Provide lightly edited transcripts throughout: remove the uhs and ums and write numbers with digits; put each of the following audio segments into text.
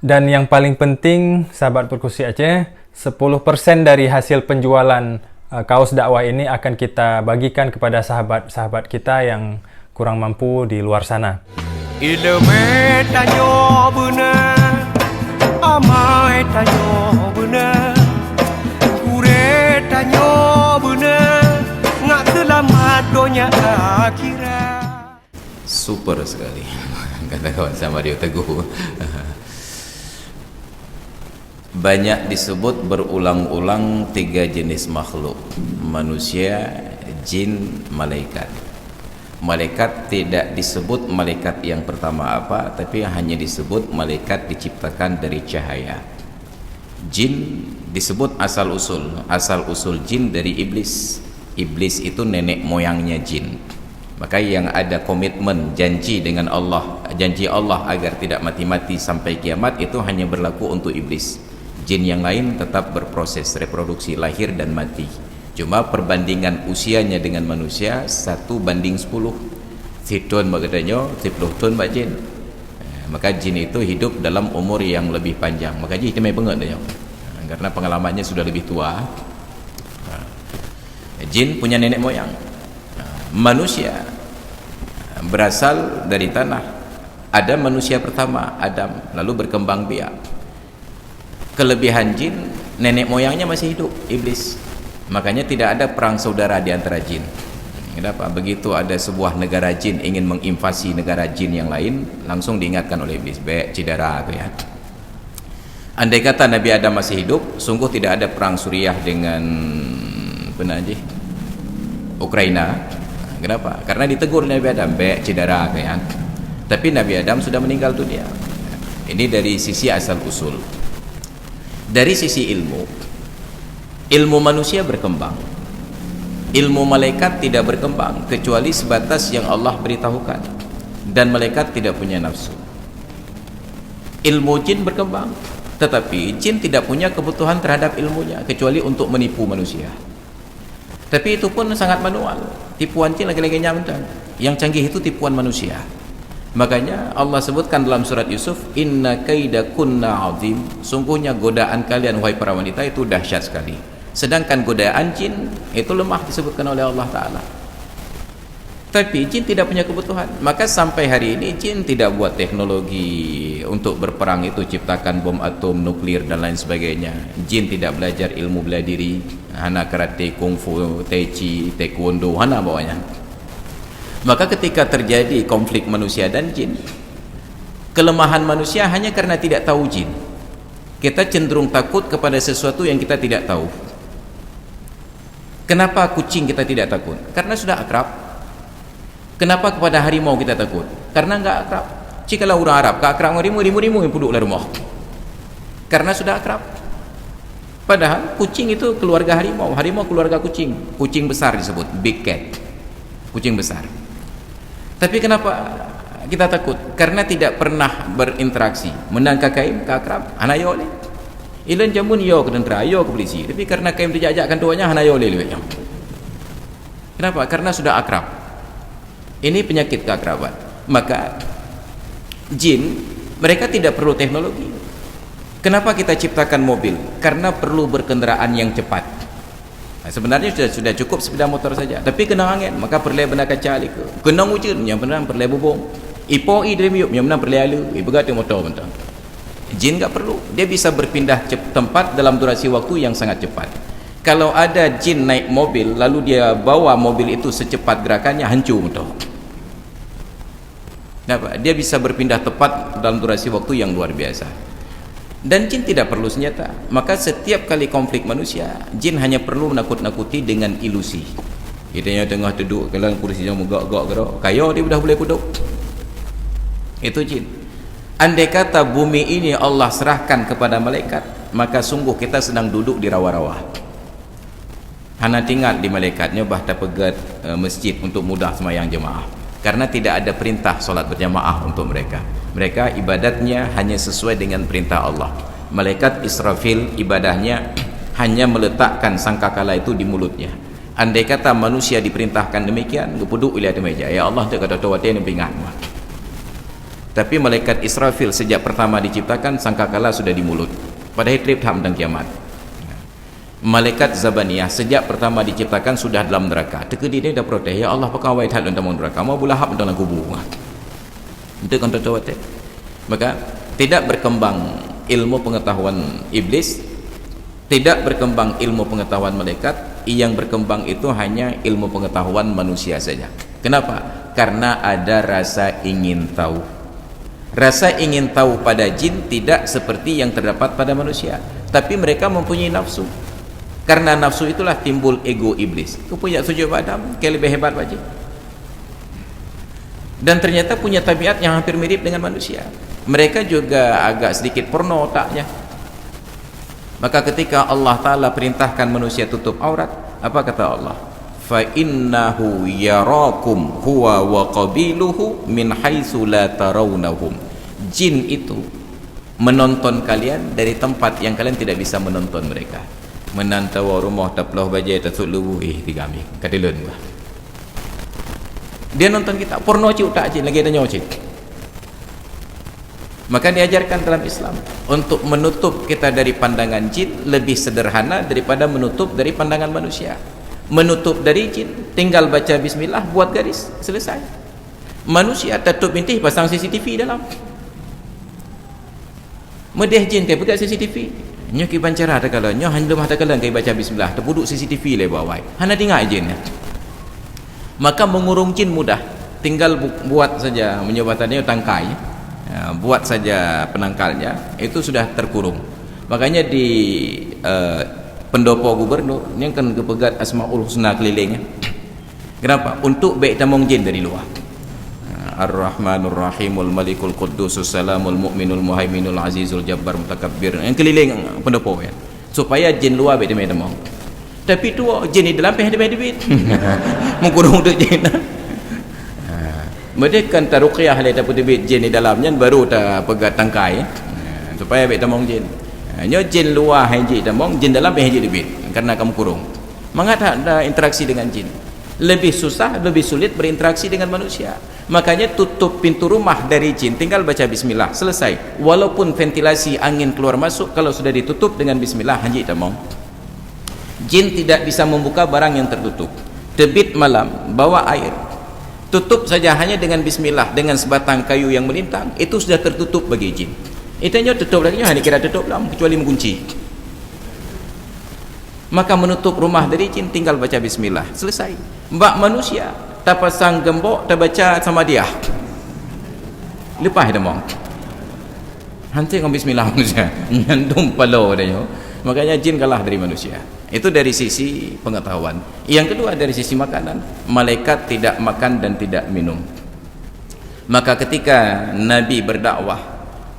Dan yang paling penting, sahabat perkusi Aceh, 10% dari hasil penjualan kaos dakwah ini akan kita bagikan kepada sahabat-sahabat kita yang kurang mampu di luar sana. Ilmu tanyo benar, amai tanyo benar, kure tanyo benar, ngak selamat dunia akhirat. Super sekali kata kawan sama Rio Teguh. Banyak disebut berulang-ulang 3 jenis makhluk: manusia, jin, malaikat. Malaikat tidak disebut malaikat yang pertama apa, tapi hanya disebut malaikat diciptakan dari cahaya. Jin disebut asal usul jin dari iblis. Iblis itu nenek moyangnya jin. Maka yang ada komitmen janji dengan Allah, janji Allah agar tidak mati-mati sampai kiamat, itu hanya berlaku untuk iblis. Jin yang lain tetap berproses reproduksi, lahir dan mati. Cuma perbandingan usianya dengan manusia 1:10. Situn bagadanya 10 tahun bak jin. Maka jin itu hidup dalam umur yang lebih panjang. Maka jin temai pengat dia. Karena pengalamannya sudah lebih tua. Jin punya nenek moyang. Manusia berasal dari tanah. Ada manusia pertama, Adam, lalu berkembang biak. Kelebihan jin, nenek moyangnya masih hidup, iblis. Makanya tidak ada perang saudara di antara jin. Kenapa? Begitu ada sebuah negara jin ingin menginvasi negara jin yang lain, langsung diingatkan oleh iblis, baik cidara tu ya. Andai kata Nabi Adam masih hidup, sungguh tidak ada perang Suriah dengan Ukraina. Kenapa? Karena ditegur Nabi Adam, baik cidara tu ya. Tapi Nabi Adam sudah meninggal dunia. Ini dari sisi asal usul. Dari sisi ilmu manusia berkembang, ilmu malaikat tidak berkembang kecuali sebatas yang Allah beritahukan, dan malaikat tidak punya nafsu. Ilmu jin berkembang, tetapi jin tidak punya kebutuhan terhadap ilmunya kecuali untuk menipu manusia. Tapi itu pun sangat manual. Tipuan jin lagi-lagi nyaman. Yang canggih itu tipuan manusia. Makanya Allah sebutkan dalam surat Yusuf, inna kaidakunna azim, sungguhnya godaan kalian wahai para wanita itu dahsyat sekali. Sedangkan godaan jin itu lemah, disebutkan oleh Allah Ta'ala. Tapi jin tidak punya kebutuhan. Maka sampai hari ini jin tidak buat teknologi untuk berperang itu, ciptakan bom atom, nuklir dan lain sebagainya. Jin tidak belajar ilmu bela diri, hana karate, kungfu, tai chi, taekwondo, hana bawahnya. Maka ketika terjadi konflik manusia dan jin, kelemahan manusia hanya karena tidak tahu jin. Kita cenderung takut kepada sesuatu yang kita tidak tahu. Kenapa kucing kita tidak takut? Karena sudah akrab. Kenapa kepada harimau kita takut? Karena enggak akrab. Jikalau orang Arab keakrab dengan rimu yang puduk dalam rumah. Karena sudah akrab. Padahal kucing itu keluarga harimau, harimau keluarga kucing. Kucing besar disebut big cat. Kucing besar. Tapi kenapa kita takut? Karena tidak pernah berinteraksi. Menang kaim keakrab, hanayo le. Ilan jamun yo ke tentera, yo ke polisi. Tapi karena kaim dijajakkan tuanya, hanayo le lebih. Kenapa? Karena sudah akrab. Ini penyakit keakraban. Maka jin, mereka tidak perlu teknologi. Kenapa kita ciptakan mobil? Karena perlu berkendaraan yang cepat. Sebenarnya sudah cukup sepeda motor saja, tapi kena angin maka perlu benda kaca ke kena hujan yang benar perlu bubung ipoi dremium yang benar perlu alu begat motor bentar. Jin enggak perlu, dia bisa berpindah tempat dalam durasi waktu yang sangat cepat. Kalau ada jin naik mobil lalu dia bawa mobil itu secepat gerakannya, hancur motor. Kenapa? Dia bisa berpindah tepat dalam durasi waktu yang luar biasa. Dan jin tidak perlu senjata. Maka setiap kali konflik manusia, jin hanya perlu menakut-nakuti dengan ilusi. Kita tengah duduk dalam kursi yang megak-gak gerak, kaya dia sudah boleh duduk. Itu jin. Andai kata bumi ini Allah serahkan kepada malaikat, maka sungguh kita sedang duduk di rawa-rawa. Hana tinggal di malaikatnya bah pegat masjid untuk mudah sembahyang jemaah. Karena tidak ada perintah solat berjamaah untuk mereka. Mereka ibadatnya hanya sesuai dengan perintah Allah. Malaikat Israfil ibadahnya hanya meletakkan sangkakala itu di mulutnya. Andai kata manusia diperintahkan demikian, gepuduk wilayah meja, ya Allah tu kata tuwate ni pingat. Tapi malaikat Israfil sejak pertama diciptakan sangkakala sudah di mulut pada hari trip ham dan kiamat. Malaikat Zabaniyah sejak pertama diciptakan sudah dalam neraka. Teka dia dah protes, ya Allah pakawai tak dalam neraka, mau bulahap dalam kubur. Itu kan tahu. Maka tidak berkembang ilmu pengetahuan iblis, tidak berkembang ilmu pengetahuan malaikat. Yang berkembang itu hanya ilmu pengetahuan manusia saja. Kenapa? Karena ada rasa ingin tahu. Rasa ingin tahu pada jin tidak seperti yang terdapat pada manusia, tapi mereka mempunyai nafsu. Karena nafsu itulah timbul ego iblis. Kau punya sujud Adam, kau lebih hebat wajib. Dan ternyata punya tabiat yang hampir mirip dengan manusia. Mereka juga agak sedikit porno otaknya. Maka ketika Allah Ta'ala perintahkan manusia tutup aurat, apa kata Allah? Fa innahu yarakum huwa wa qabiluhu min haitsu la tarawnahum. Jin itu menonton kalian dari tempat yang kalian tidak bisa menonton mereka. Menantawa rumah taplah bajai tatuk lubu digami kadilun bah. Dia nonton kita porno cik tak cik lagi tanya cik. Maka diajarkan dalam Islam untuk menutup kita dari pandangan jin lebih sederhana daripada menutup dari pandangan manusia. Menutup dari jin tinggal baca bismillah, buat garis, selesai. Manusia tutup intih pasang CCTV dalam. Medeh jin kai pegang CCTV. Nyo ki bancara tak kala nyo hanya lemah tak kala kai baca bismillah terpuduk CCTV le bawai. Hana tinggal jin. Maka mengurung jin mudah. Tinggal buat saja menyebatannya tangkai. Buat saja penangkalnya, itu sudah terkurung. Makanya di pendopo gubernur yang kan kepegat Asmaul Husna keliling. Kenapa? Untuk baik tamong jin dari luar. Ar-Rahmanur Rahimul Malikul Quddusus Salamul Mu'minul Muhaiminul Azizul Jabbar Mutakabbir, yang keliling pendopo ya, supaya jin luar baik tamong. Tapi tu jin di dalam peh-peh mengkurung untuk jin. Mereka kan taruqiyah le tapi jin di dalamnya baru tak pegat tangkai supaya baik tamong jin. Nyo jin luar haji tamong, jin dalam haji debit karena kamu kurung. Mengapa ada interaksi dengan jin? Lebih susah, lebih sulit berinteraksi dengan manusia. Makanya tutup pintu rumah dari jin, tinggal baca bismillah, selesai. Walaupun ventilasi angin keluar masuk, kalau sudah ditutup dengan bismillah haji tamong. Jin tidak bisa membuka barang yang tertutup. Terbit malam bawa air, tutup saja hanya dengan bismillah, dengan sebatang kayu yang melintang, itu sudah tertutup bagi jin. Itanya tutup lagi hanya kira tutup lah, kecuali mengunci. Maka menutup rumah dari jin tinggal baca bismillah, selesai. Mbak manusia tak pasang gembok, tak baca sama dia, lepas dah mong hanti kau bismillah manusia nyantum palo dah. Makanya jin kalah dari manusia. Itu dari sisi pengetahuan. Yang kedua dari sisi makanan, malaikat tidak makan dan tidak minum. Maka ketika Nabi berdakwah,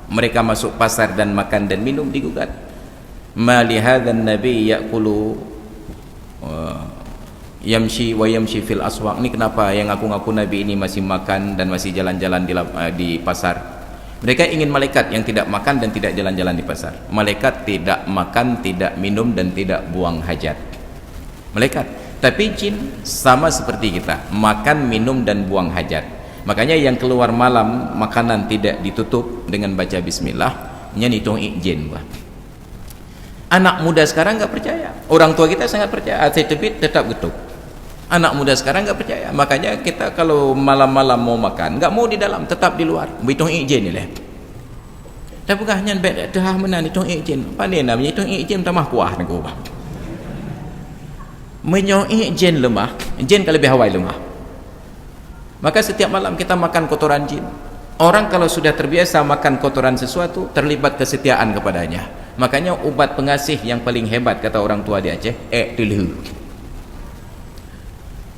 mereka masuk pasar dan makan dan minum, digugat. Ma li hadzal nabi yaqulu yamshi wa yamshi fil aswaq. Ini kenapa yang ngaku-ngaku nabi ini masih makan dan masih jalan-jalan di pasar? Mereka ingin malaikat yang tidak makan dan tidak jalan-jalan di pasar. Malaikat tidak makan, tidak minum dan tidak buang hajat. Malaikat. Tapi jin sama seperti kita, makan, minum dan buang hajat. Makanya yang keluar malam makanan tidak ditutup dengan baca bismillah, nyanitong jin. Anak muda sekarang enggak percaya. Orang tua kita sangat percaya. Tebit tetap getuk. Anak muda sekarang enggak percaya. Makanya kita kalau malam-malam mau makan, enggak mau di dalam, tetap di luar. Bitong izin ni leh. Tapi bukan hanya bet dah menan itong izin. Pandai nak itong izin tambah kuah nak ubah. Menyo izin lemah, jin kalau lebih hawai lemah. Maka setiap malam kita makan kotoran jin. Orang kalau sudah terbiasa makan kotoran sesuatu, terlibat kesetiaan kepadanya. Makanya ubat pengasih yang paling hebat kata orang tua di Aceh, dulu.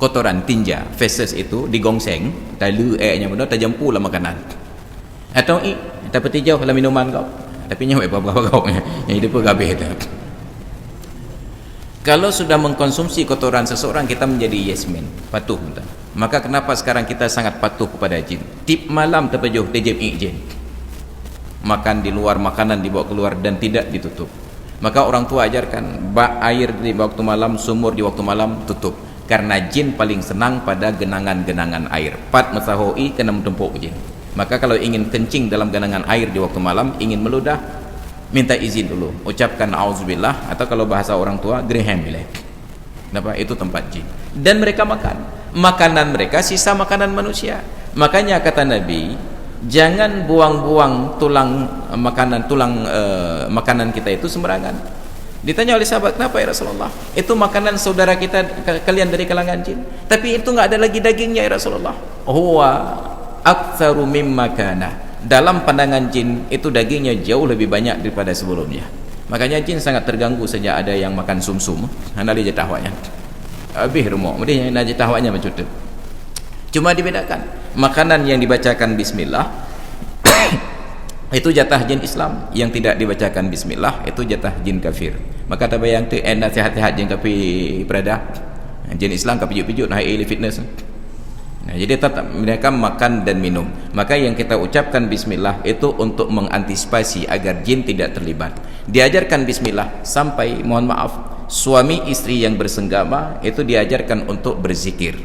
Kotoran tinja, feces itu digongseng, talu nya benar, tajampu lah makanan. Atau dapat jauh lah minuman kau. Tapi nyawa apa-apa kau yang hidup gabeh dah. Kalau sudah mengkonsumsi kotoran seseorang, kita menjadi yes man, patuh entah. Maka kenapa sekarang kita sangat patuh kepada jin? Tip malam terpejuh dejem jin. Makan di luar, makanan dibawa keluar dan tidak ditutup. Maka orang tua ajarkan bak air di waktu malam, sumur di waktu malam tutup. Karena jin paling senang pada genangan-genangan air. Pat mesahoi kena mentempuk jin. Maka kalau ingin kencing dalam genangan air di waktu malam, ingin meludah, minta izin dulu, ucapkan auzubillah, atau kalau bahasa orang tua griham bilek. Kenapa? Itu tempat jin. Dan mereka makan, makanan mereka sisa makanan manusia. Makanya kata Nabi, jangan buang-buang makanan kita itu sembarangan. Ditanya oleh sahabat, kenapa ya Rasulullah? Itu makanan saudara kita, kalian dari kalangan jin, tapi itu nggak ada lagi dagingnya ya Rasulullah. Huwa aktsaru mimma kana. Dalam pandangan jin itu dagingnya jauh lebih banyak daripada sebelumnya. Makanya jin sangat terganggu sejak ada yang makan sumsum. Handali je tahwanya. Habis rumah, mesti nak je tahwanya macam tu. Cuma dibedakan, makanan yang dibacakan bismillah itu jatah jin Islam, yang tidak dibacakan bismillah itu jatah jin kafir. Maka tabayang tu nasihat-nasihat jin kafir berada. Jin Islam kafir pijut nak fitness. Nah, jadi tetap mereka makan dan minum. Maka yang kita ucapkan bismillah itu untuk mengantisipasi agar jin tidak terlibat. Diajarkan bismillah sampai, mohon maaf, suami istri yang bersenggama itu diajarkan untuk berzikir.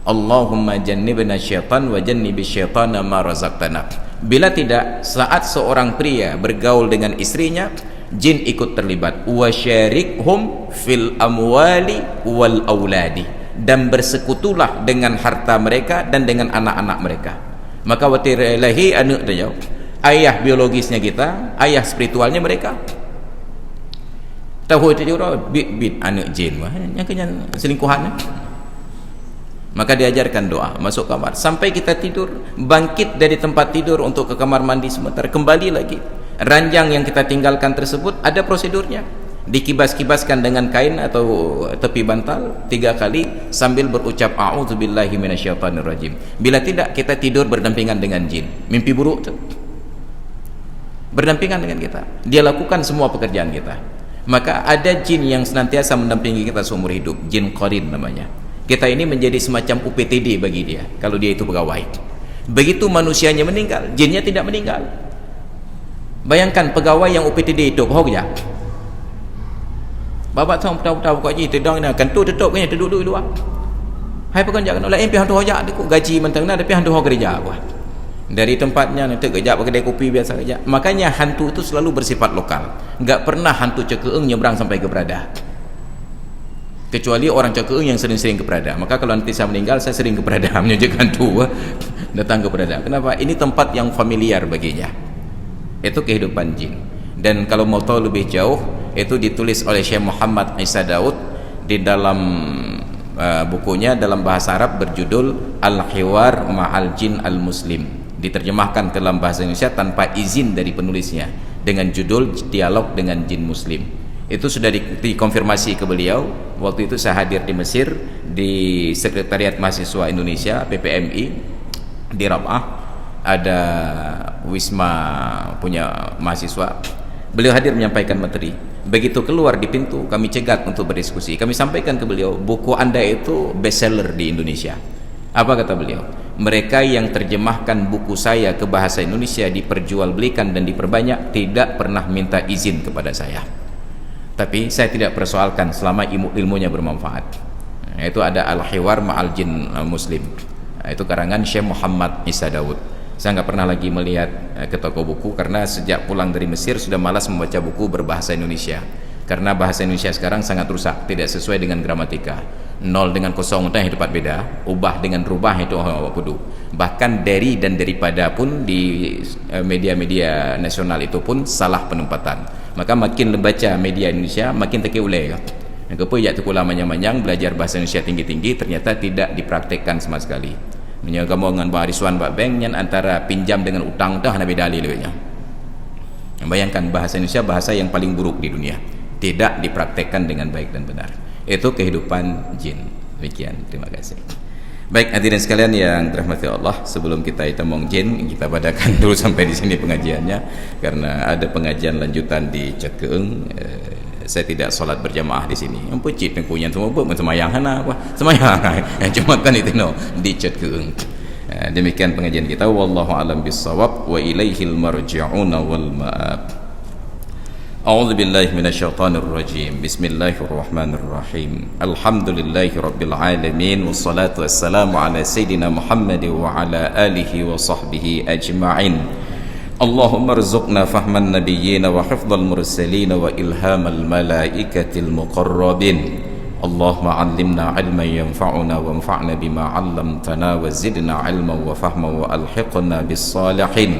Allahumma jannibna syaitan wa jannibish syaitana ma razaqtana. Bila tidak, saat seorang pria bergaul dengan istrinya, jin ikut terlibat. Wa syarikhum fil amwali wal auladi. Dan bersekutulah dengan harta mereka dan dengan anak-anak mereka. Maka watirahi anak dia, ayah biologisnya kita, ayah spiritualnya mereka. Tahu itu orang bit anak jin wah, yang kenyan selingkuhan. Maka diajarkan doa masuk kamar sampai kita tidur, bangkit dari tempat tidur untuk ke kamar mandi sebentar, kembali lagi. Ranjang yang kita tinggalkan tersebut ada prosedurnya, dikibas-kibaskan dengan kain atau tepi bantal 3 kali sambil berucap a'udzubillahi minasyaitonirrajim. Bila tidak, kita tidur berdampingan dengan jin, mimpi buruk tu berdampingan dengan kita, dia lakukan semua pekerjaan kita. Maka ada jin yang senantiasa mendampingi kita seumur hidup, jin qarin namanya. Kita ini menjadi semacam UPTD bagi dia kalau dia itu pegawai. Begitu manusianya meninggal, jinnya tidak meninggal. Bayangkan pegawai yang UPTD itu bohong je. Bapak tahu kau ji tedang ni kan tu tutup kan duduk luar. Hai pekerja kan lain pihak hantu hojak deku gaji mentang na tapi hantu kerja apa. Dari tempatnya nanti kerja kedai kopi biasa kerja. Makanya hantu itu selalu bersifat lokal. Enggak pernah hantu Cekeung nyebrang sampai ke Berada. Kecuali orang Cekeung yang sering-sering ke Berada. Maka kalau nanti saya meninggal, saya sering ke Berada menyejak hantu datang ke Berada. Kenapa? Ini tempat yang familiar baginya. Itu kehidupan jin. Dan kalau mau tahu lebih jauh, itu ditulis oleh Syekh Muhammad Isa Daud di dalam bukunya dalam bahasa Arab berjudul Al-Hiwar Ma'al Jin Al-Muslim, diterjemahkan ke dalam bahasa Indonesia tanpa izin dari penulisnya dengan judul Dialog dengan Jin Muslim. Itu sudah dikonfirmasi ke beliau. Waktu itu saya hadir di Mesir di Sekretariat Mahasiswa Indonesia PPMI di Rabah, ada Wisma punya mahasiswa. Beliau hadir menyampaikan materi. Begitu keluar di pintu, kami cegat untuk berdiskusi. Kami sampaikan ke beliau, buku Anda itu bestseller di Indonesia. Apa kata beliau? Mereka yang terjemahkan buku saya ke bahasa Indonesia diperjualbelikan dan diperbanyak tidak pernah minta izin kepada saya. Tapi saya tidak persoalkan selama ilmunya bermanfaat. Itu ada Al-Hiwar Ma'al Jin Muslim. Itu karangan Syekh Muhammad Isa Daud. Saya nggak pernah lagi melihat ke toko buku karena sejak pulang dari Mesir sudah malas membaca buku berbahasa Indonesia. Karena bahasa Indonesia sekarang sangat rusak, tidak sesuai dengan gramatika. 0 dengan 0 itu tempat beda, ubah dengan rubah itu kudu. Bahkan dari dan daripada pun di media-media nasional itu pun salah penempatan. Maka makin membaca media Indonesia makin terkeulai. Kenapa ya terkulah manyang-manyang belajar bahasa Indonesia tinggi-tinggi ternyata tidak dipraktekkan sama sekali. Menyagamu dengan Pak Rizwan Pak Beng yang antara pinjam dengan utang dah nabi dalil lewatnya. Bayangkan bahasa Indonesia bahasa yang paling buruk di dunia, tidak dipraktekkan dengan baik dan benar. Itu kehidupan jin. Demikian, terima kasih. Baik hadirin sekalian yang dirahmati Allah, sebelum kita hitung jin, kita padakan dulu sampai di sini pengajiannya karena ada pengajian lanjutan di Cekeung. Saya tidak solat berjamaah di sini. Ampun cit tengkunya semua buat semayang hana apa? Semayang. Cuma kan itu no di Cekeung. Demikian pengajian kita, wallahu alam bissawab wa ilaihil marji'un wal ma'ab. أعوذ بالله من الشيطان الرجيم بسم الله الرحمن الرحيم الحمد لله رب العالمين والصلاة والسلام على سيدنا محمد وعلى آله وصحبه أجمعين اللهم ارزقنا فهم النبيين وحفظ المرسلين وإلهام الملائكة المقربين اللهم علمنا علما ينفعنا وانفعنا بما علمتنا وزدنا علما وفهما وألحقنا بالصالحين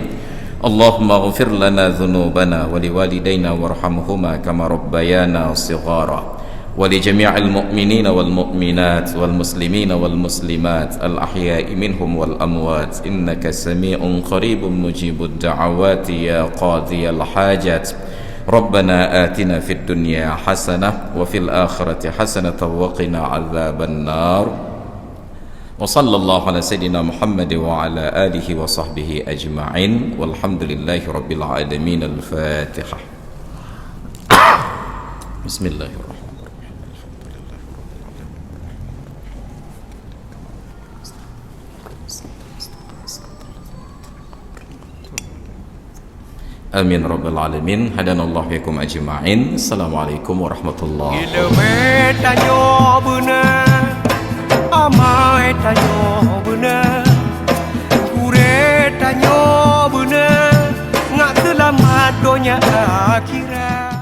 اللهم اغفر لنا ذنوبنا ولوالدينا وارحمهما كما ربيانا صغارا ولجميع المؤمنين والمؤمنات والمسلمين والمسلمات الأحياء منهم والأموات إنك سميع قريب مجيب الدعوات يا قاضي الحاجات ربنا آتنا في الدنيا حسنة وفي الآخرة حسنة وقنا عذاب النار وصلى الله على سيدنا محمد وعلى آله وصحبه أجمعين والحمد لله رب العالمين الفاتحة بسم الله الرحمن الرحيم آمين رب العالمين هدانا الله بكم أجمعين السلام عليكم ورحمة الله Amai tanyo benar, kure tanyo benar, ngak selamat dunia akhirat.